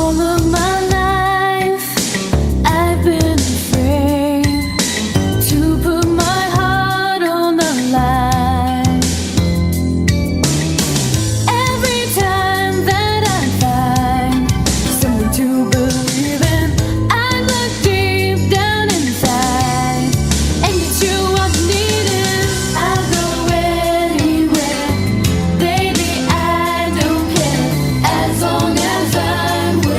All of my life, I've been afraid to put my heart on the line. Every time that I find someone to believe in, I look deep down inside, and it's you I'm needing. I'll go anywhere, baby, I don't care, as long as I'm with you.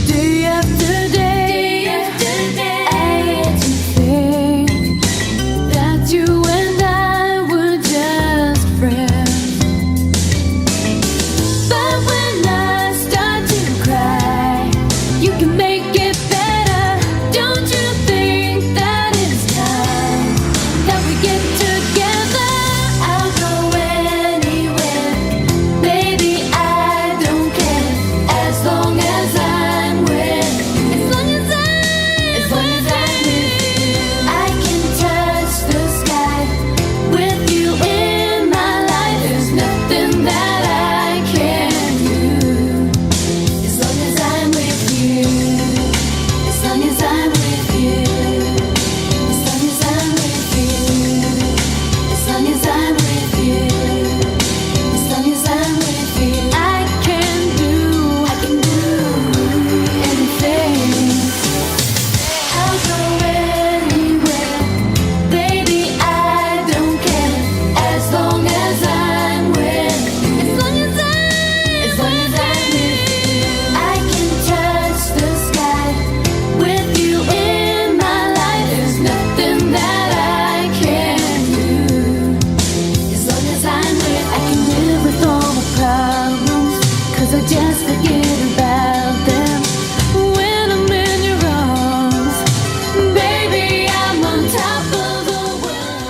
Day after day, I had to think that you and I were just friends. But when I start to cry, you can make it better. Don't you think that it's time that we get together? I'll go anywhere, baby, I don't care, as long as I'm with you. As long as I'm with you, I can touch the sky. With you in my life, there's nothing that I can't do. As long as I'm with you, as long as I'm with you, as long as I'm with you, as long as I'm with you, as long as I'm with you, I can do anything. I'll go anywhere, baby, I don't care, as long as I'm with you. As long as I'm with you, I can touch the sky. With you in my life, there's nothing that I can't do. As long as I'm with, I can live with all my problems, 'cause I just forget about them when I'm in your arms. Baby, I'm on top of the world.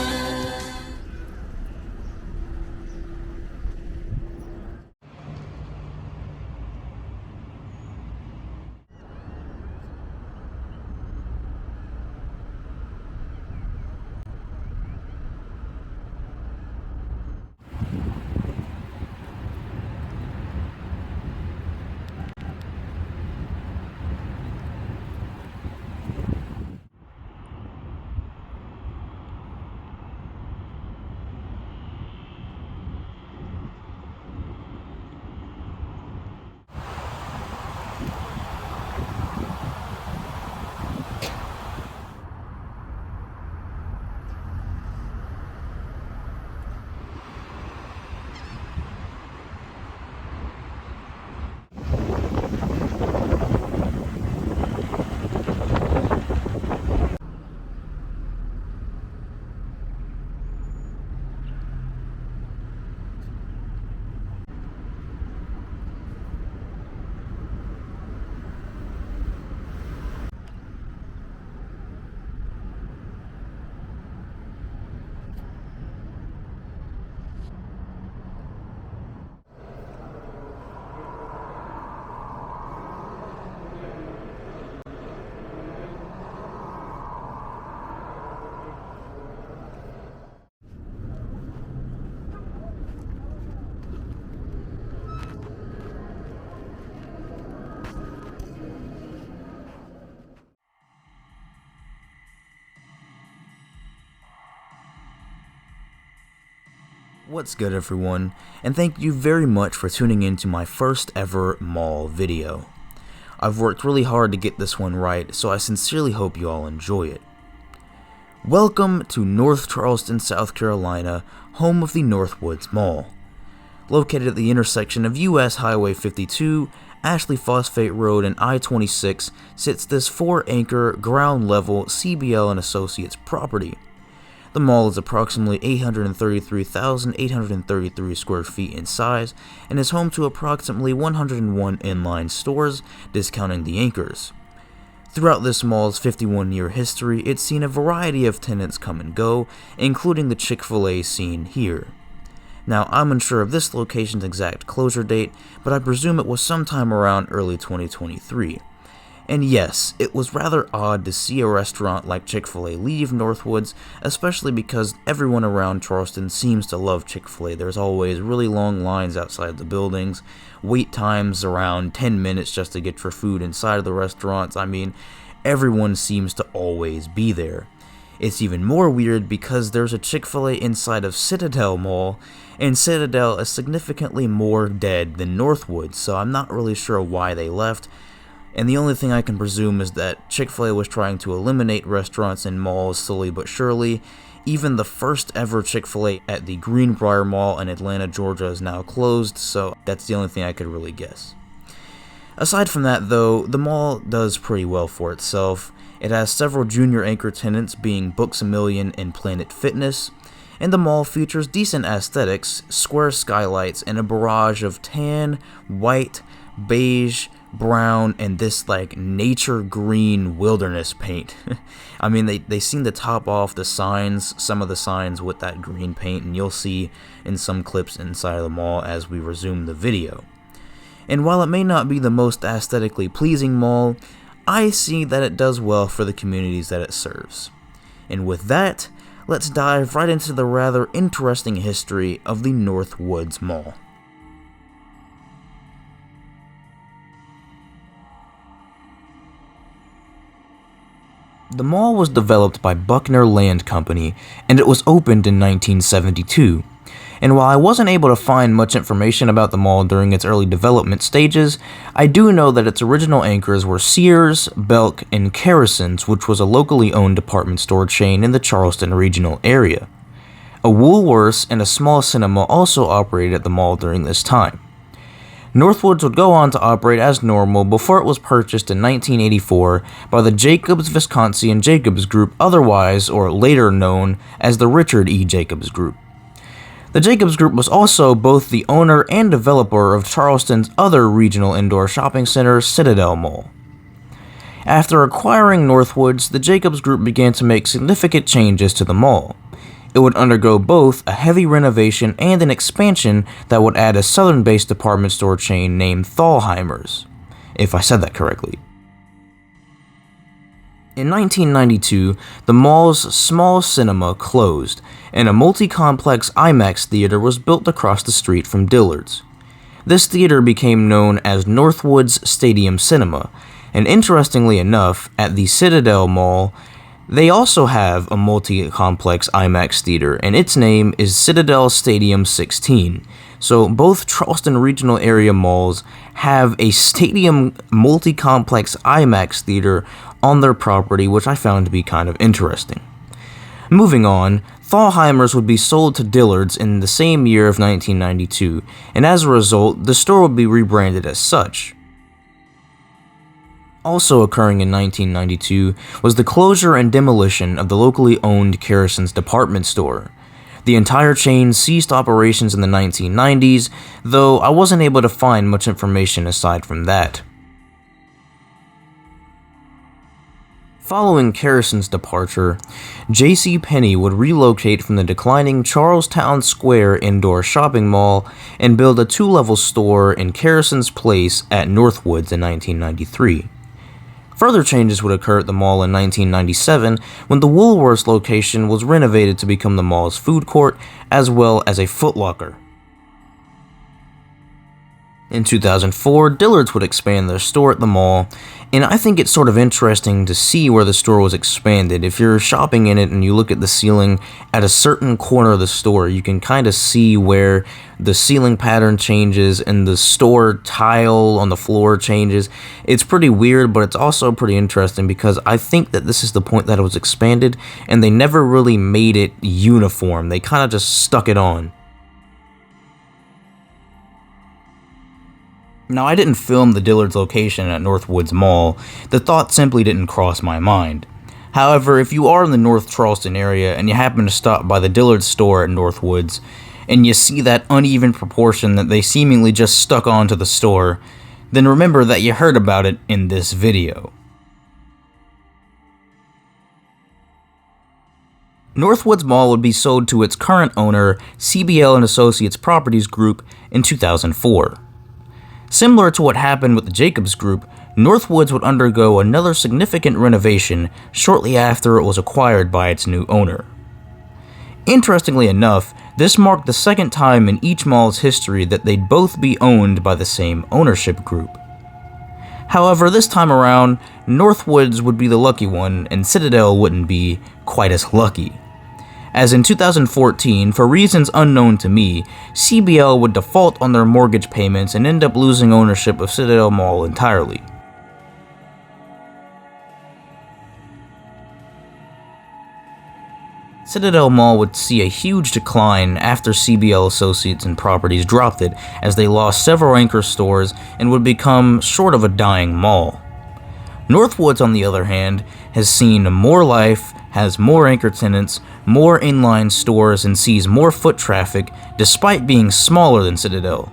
What's good, everyone, and thank you very much for tuning in to my first ever mall video. I've worked really hard to get this one right, so I sincerely hope you all enjoy it. Welcome to North Charleston, South Carolina, home of the Northwoods Mall. Located at the intersection of US Highway 52, Ashley Phosphate Road, and I-26 sits this 4-acre, ground-level CBL and Associates property. The mall is approximately 833,833 square feet in size and is home to approximately 101 inline stores, discounting the anchors. Throughout this mall's 51-year history, it's seen a variety of tenants come and go, including the Chick-fil-A scene here. Now, I'm unsure of this location's exact closure date, but I presume it was sometime around early 2023. And yes, it was rather odd to see a restaurant like Chick-fil-A leave Northwoods, especially because everyone around Charleston seems to love Chick-fil-A. There's always really long lines outside the buildings, wait times around 10 minutes just to get your food inside of the restaurants. I mean, everyone seems to always be there. It's even more weird because there's a Chick-fil-A inside of Citadel Mall, and Citadel is significantly more dead than Northwoods, so I'm not really sure why they left. And the only thing I can presume is that Chick-fil-A was trying to eliminate restaurants in malls slowly but surely. Even the first ever Chick-fil-A at the Greenbrier Mall in Atlanta, Georgia is now closed, so that's the only thing I could really guess. Aside from that though, the mall does pretty well for itself. It has several junior anchor tenants being Books A Million and Planet Fitness, and the mall features decent aesthetics, square skylights, and a barrage of tan, white, beige, brown, and this like nature green wilderness paint. I mean, they seem to top off the signs, some of the signs with that green paint, and you'll see in some clips inside of the mall as we resume the video. And while it may not be the most aesthetically pleasing mall, I see that it does well for the communities that it serves. And with that, let's dive right into the rather interesting history of the Northwoods Mall. The mall was developed by Buckner Land Company, and it was opened in 1972. And while I wasn't able to find much information about the mall during its early development stages, I do know that its original anchors were Sears, Belk, and Harrison's, which was a locally owned department store chain in the Charleston regional area. A Woolworths and a small cinema also operated at the mall during this time. Northwoods would go on to operate as normal before it was purchased in 1984 by the Jacobs, Visconsi, and Jacobs Group, otherwise or later known as the Richard E. Jacobs Group. The Jacobs Group was also both the owner and developer of Charleston's other regional indoor shopping center, Citadel Mall. After acquiring Northwoods, the Jacobs Group began to make significant changes to the mall. It would undergo both a heavy renovation and an expansion that would add a southern-based department store chain named Thalheimer's, if I said that correctly. In 1992, the mall's small cinema closed, and a multi-complex IMAX theater was built across the street from Dillard's. This theater became known as Northwoods Stadium Cinema, and interestingly enough, at the Citadel Mall, they also have a multi-complex IMAX theater, and its name is Citadel Stadium 16. So both Charleston regional area malls have a stadium multi-complex IMAX theater on their property, which I found to be kind of interesting. Moving on, Thalheimer's would be sold to Dillard's in the same year of 1992, and as a result, the store would be rebranded as such. Also occurring in 1992 was the closure and demolition of the locally owned Harrison's department store. The entire chain ceased operations in the 1990s, though I wasn't able to find much information aside from that. Following Harrison's departure, JCPenney would relocate from the declining Charlestown Square indoor shopping mall and build a two-level store in Harrison's Place at Northwoods in 1993. Further changes would occur at the mall in 1997 when the Woolworths location was renovated to become the mall's food court as well as a Foot Locker. In 2004, Dillard's would expand their store at the mall, and I think it's sort of interesting to see where the store was expanded. If you're shopping in it and you look at the ceiling at a certain corner of the store, you can kind of see where the ceiling pattern changes and the store tile on the floor changes. It's pretty weird, but it's also pretty interesting because I think that this is the point that it was expanded, and they never really made it uniform. They kind of just stuck it on. Now, I didn't film the Dillard's location at Northwoods Mall. The thought simply didn't cross my mind. However, if you are in the North Charleston area and you happen to stop by the Dillard store at Northwoods, and you see that uneven proportion that they seemingly just stuck onto the store, then remember that you heard about it in this video. Northwoods Mall would be sold to its current owner, CBL & Associates Properties Group, in 2004. Similar to what happened with the Jacobs Group, Northwoods would undergo another significant renovation shortly after it was acquired by its new owner. Interestingly enough, this marked the second time in each mall's history that they'd both be owned by the same ownership group. However, this time around, Northwoods would be the lucky one, and Citadel wouldn't be quite as lucky. As in 2014, for reasons unknown to me, CBL would default on their mortgage payments and end up losing ownership of Citadel Mall entirely. Citadel Mall would see a huge decline after CBL Associates and Properties dropped it, as they lost several anchor stores and would become sort of a dying mall. Northwoods, on the other hand, has seen more life, has more anchor tenants, more inline stores, and sees more foot traffic despite being smaller than Citadel.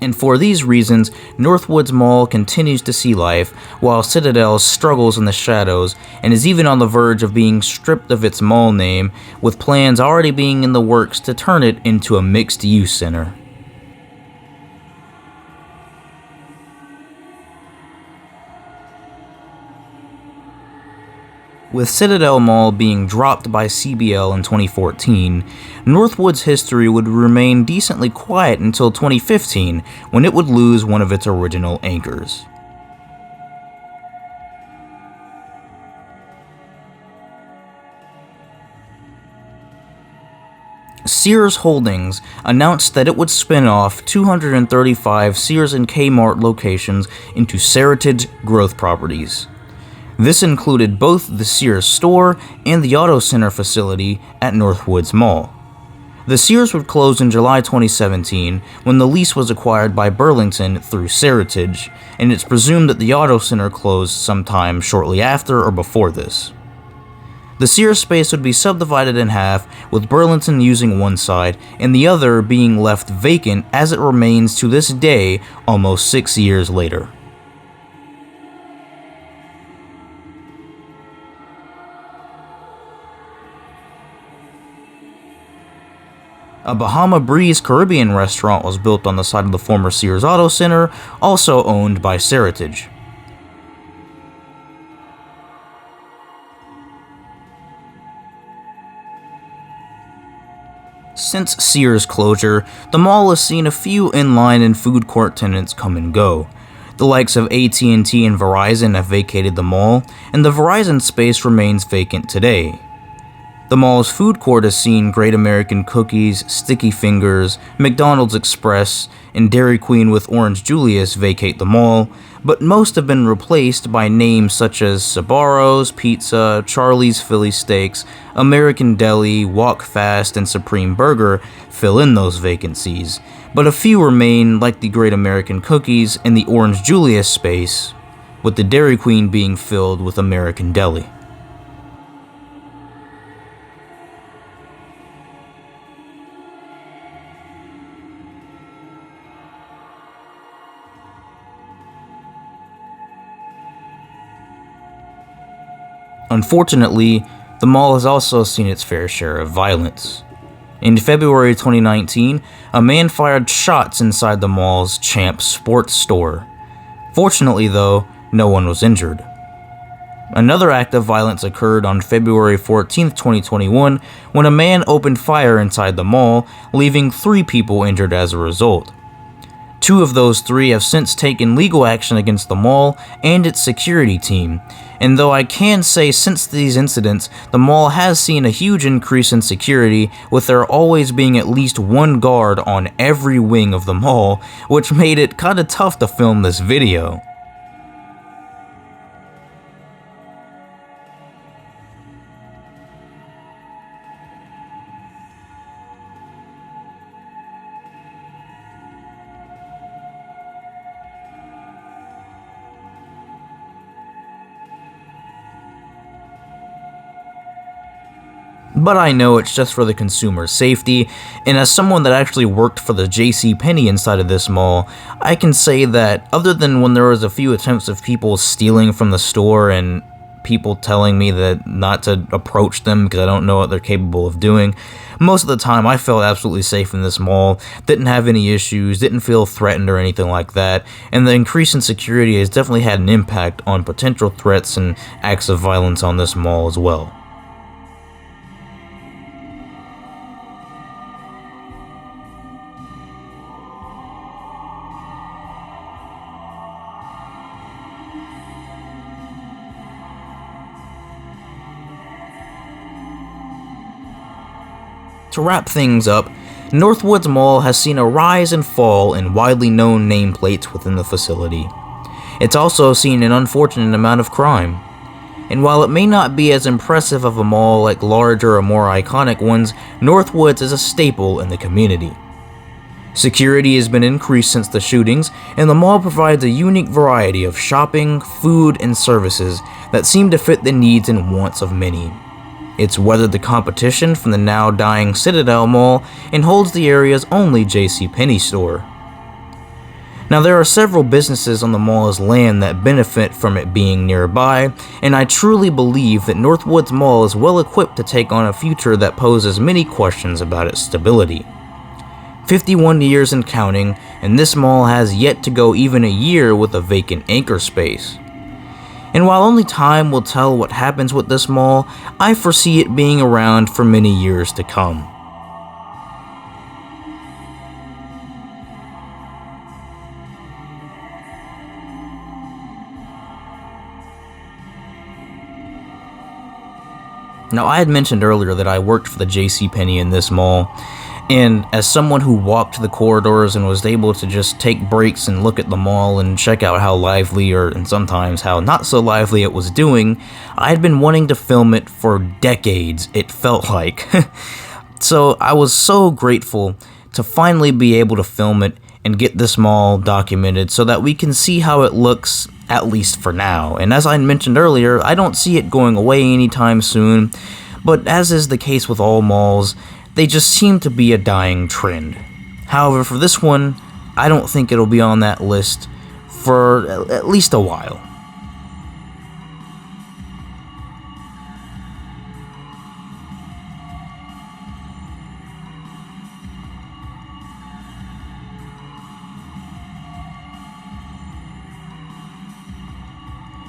And for these reasons, Northwoods Mall continues to see life, while Citadel struggles in the shadows and is even on the verge of being stripped of its mall name, with plans already being in the works to turn it into a mixed-use center. With Citadel Mall being dropped by CBL in 2014, Northwoods' history would remain decently quiet until 2015, when it would lose one of its original anchors. Sears Holdings announced that it would spin off 235 Sears and Kmart locations into Seritage Growth Properties. This included both the Sears store and the Auto Center facility at Northwoods Mall. The Sears would close in July 2017 when the lease was acquired by Burlington through Seritage, and it's presumed that the Auto Center closed sometime shortly after or before this. The Sears space would be subdivided in half, with Burlington using one side and the other being left vacant as it remains to this day, almost 6 years later. A Bahama Breeze Caribbean restaurant was built on the site of the former Sears Auto Center, also owned by Seritage. Since Sears' closure, the mall has seen a few inline and food court tenants come and go. The likes of AT&T and Verizon have vacated the mall, and the Verizon space remains vacant today. The mall's food court has seen Great American Cookies, Sticky Fingers, McDonald's Express, and Dairy Queen with Orange Julius vacate the mall, but most have been replaced by names such as Sbarro's Pizza, Charlie's Philly Steaks, American Deli, Walk Fast, and Supreme Burger fill in those vacancies, but a few remain, like the Great American Cookies and the Orange Julius space, with the Dairy Queen being filled with American Deli. Unfortunately, the mall has also seen its fair share of violence. In February 2019, a man fired shots inside the mall's Champ Sports store. Fortunately, though, no one was injured. Another act of violence occurred on February 14, 2021, when a man opened fire inside the mall, leaving 3 people injured as a result. 2 of those 3 have since taken legal action against the mall and its security team, and though I can say since these incidents, the mall has seen a huge increase in security, with there always being at least 1 guard on every wing of the mall, which made it kinda tough to film this video. But I know it's just for the consumer's safety, and as someone that actually worked for the JCPenney inside of this mall, I can say that other than when there was a few attempts of people stealing from the store and people telling me that not to approach them because I don't know what they're capable of doing. Most of the time, I felt absolutely safe in this mall, didn't have any issues, didn't feel threatened or anything like that, and the increase in security has definitely had an impact on potential threats and acts of violence on this mall as well. To wrap things up, Northwoods Mall has seen a rise and fall in widely known nameplates within the facility. It's also seen an unfortunate amount of crime. And while it may not be as impressive of a mall like larger or more iconic ones, Northwoods is a staple in the community. Security has been increased since the shootings, and the mall provides a unique variety of shopping, food, and services that seem to fit the needs and wants of many. It's weathered the competition from the now dying Citadel Mall and holds the area's only JCPenney store. Now, there are several businesses on the mall's land that benefit from it being nearby, and I truly believe that Northwoods Mall is well equipped to take on a future that poses many questions about its stability. 51 years and counting, and this mall has yet to go even a year with a vacant anchor space. And while only time will tell what happens with this mall, I foresee it being around for many years to come. Now, I had mentioned earlier that I worked for the JCPenney in this mall, and as someone who walked the corridors and was able to just take breaks and look at the mall and check out how lively and sometimes how not so lively it was doing, I had been wanting to film it for decades, it felt like. So I was so grateful to finally be able to film it and get this mall documented so that we can see how it looks, at least for now. And as I mentioned earlier, I don't see it going away anytime soon, but as is the case with all malls, they just seem to be a dying trend. However, for this one, I don't think it'll be on that list for at least a while.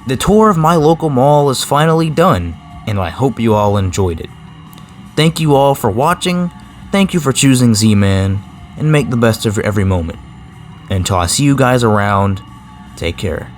The tour of my local mall is finally done, and I hope you all enjoyed it. Thank you all for watching, thank you for choosing Z-Man, and make the best of every moment. Until I see you guys around, take care.